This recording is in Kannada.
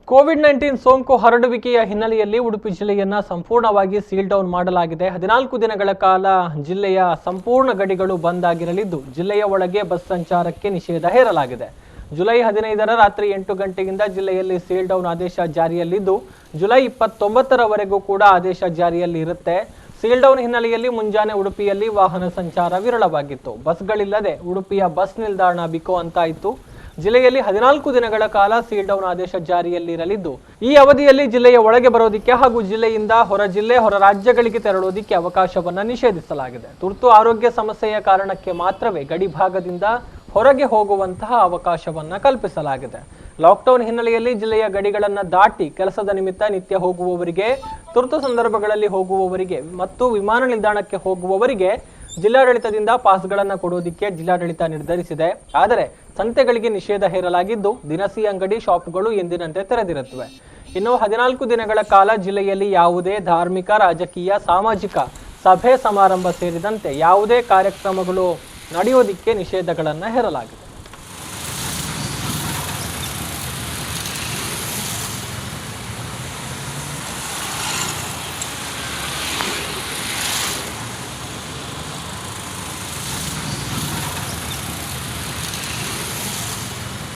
ಕೋವಿಡ್-19 ಸೋಂಕು ಹರಡುವಿಕೆಯ ಹಿನ್ನೆಲೆಯಲ್ಲಿ ಉಡುಪಿ ಜಿಲ್ಲೆಯನ್ನ ಸಂಪೂರ್ಣವಾಗಿ ಸೀಲ್ ಡೌನ್ ಮಾಡಲಾಗಿದೆ. 14 ದಿನಗಳ ಕಾಲ ಜಿಲ್ಲೆಯ ಸಂಪೂರ್ಣ ಗಡಿಗಳು ಬಂದ್ ಆಗಿರಲಿದ್ದು ಜಿಲ್ಲೆಯ ಒಳಗೆ ಬಸ್ ಸಂಚಾರಕ್ಕೆ ನಿಷೇಧ ಹೇರಲಾಗಿದೆ. ಜುಲೈ 15ರ ರಾತ್ರಿ 8 ಗಂಟೆಯಿಂದ ಜಿಲ್ಲೆಯಲ್ಲಿ ಸೀಲ್ ಡೌನ್ ಆದೇಶ ಜಾರಿಯಲ್ಲಿದ್ದು ಜುಲೈ 29ರವರೆಗೂ ಕೂಡ ಆದೇಶ ಜಾರಿಯಲ್ಲಿ ಇರುತ್ತೆ. ಸೀಲ್ ಡೌನ್ ಹಿನ್ನೆಲೆಯಲ್ಲಿ ಮುಂಜಾನೆ ಉಡುಪಿಯಲ್ಲಿ ವಾಹನ ಸಂಚಾರ ವಿರಳವಾಗಿತ್ತು. ಬಸ್ಗಳಿಲ್ಲದೆ ಉಡುಪಿಯ ಬಸ್ ನಿಲ್ದಾಣ ಬಿಕೋ ಅಂತಾಯಿತು. ಜಿಲ್ಲೆಯಲ್ಲಿ 14 ದಿನಗಳ ಕಾಲ ಸೀಲ್ ಡೌನ್ ಆದೇಶ ಜಾರಿಯಲ್ಲಿರಲಿದ್ದು ಈ ಅವಧಿಯಲ್ಲಿ ಜಿಲ್ಲೆಯ ಒಳಗೆ ಬರೋದಕ್ಕೆ ಹಾಗೂ ಜಿಲ್ಲೆಯಿಂದ ಹೊರ ಜಿಲ್ಲೆ ಹೊರ ರಾಜ್ಯಗಳಿಗೆ ತೆರಳೋದಕ್ಕೆ ಅವಕಾಶವನ್ನ ನಿಷೇಧಿಸಲಾಗಿದೆ. ತುರ್ತು ಆರೋಗ್ಯ ಸಮಸ್ಯೆಯ ಕಾರಣಕ್ಕೆ ಮಾತ್ರವೇ ಗಡಿ ಭಾಗದಿಂದ ಹೊರಗೆ ಹೋಗುವಂತಹ ಅವಕಾಶವನ್ನ ಕಲ್ಪಿಸಲಾಗಿದೆ. ಲಾಕ್ಡೌನ್ ಹಿನ್ನೆಲೆಯಲ್ಲಿ ಜಿಲ್ಲೆಯ ಗಡಿಗಳನ್ನು ದಾಟಿ ಕೆಲಸದ ನಿಮಿತ್ತ ನಿತ್ಯ ಹೋಗುವವರಿಗೆ, ತುರ್ತು ಸಂದರ್ಭಗಳಲ್ಲಿ ಹೋಗುವವರಿಗೆ ಮತ್ತು ವಿಮಾನ ನಿಲ್ದಾಣಕ್ಕೆ ಹೋಗುವವರಿಗೆ ಜಿಲ್ಲಾಡಳಿತದಿಂದ ಪಾಸ್ಗಳನ್ನು ಕೊಡೋದಕ್ಕೆ ಜಿಲ್ಲಾಡಳಿತ ನಿರ್ಧರಿಸಿದೆ. ಆದರೆ ಸಂತೆಗಳಿಗೆ ನಿಷೇಧ ಹೇರಲಾಗಿದ್ದು ದಿನಸಿ ಅಂಗಡಿ, ಶಾಪ್ಗಳು ಎಂದಿನಂತೆ ತೆರೆದಿರುತ್ತವೆ. ಇನ್ನು 14 ದಿನಗಳ ಕಾಲ ಜಿಲ್ಲೆಯಲ್ಲಿ ಯಾವುದೇ ಧಾರ್ಮಿಕ, ರಾಜಕೀಯ, ಸಾಮಾಜಿಕ ಸಭೆ ಸಮಾರಂಭ ಸೇರಿದಂತೆ ಯಾವುದೇ ಕಾರ್ಯಕ್ರಮಗಳು ನಡೆಯೋದಕ್ಕೆ ನಿಷೇಧಗಳನ್ನು ಹೇರಲಾಗಿದೆ.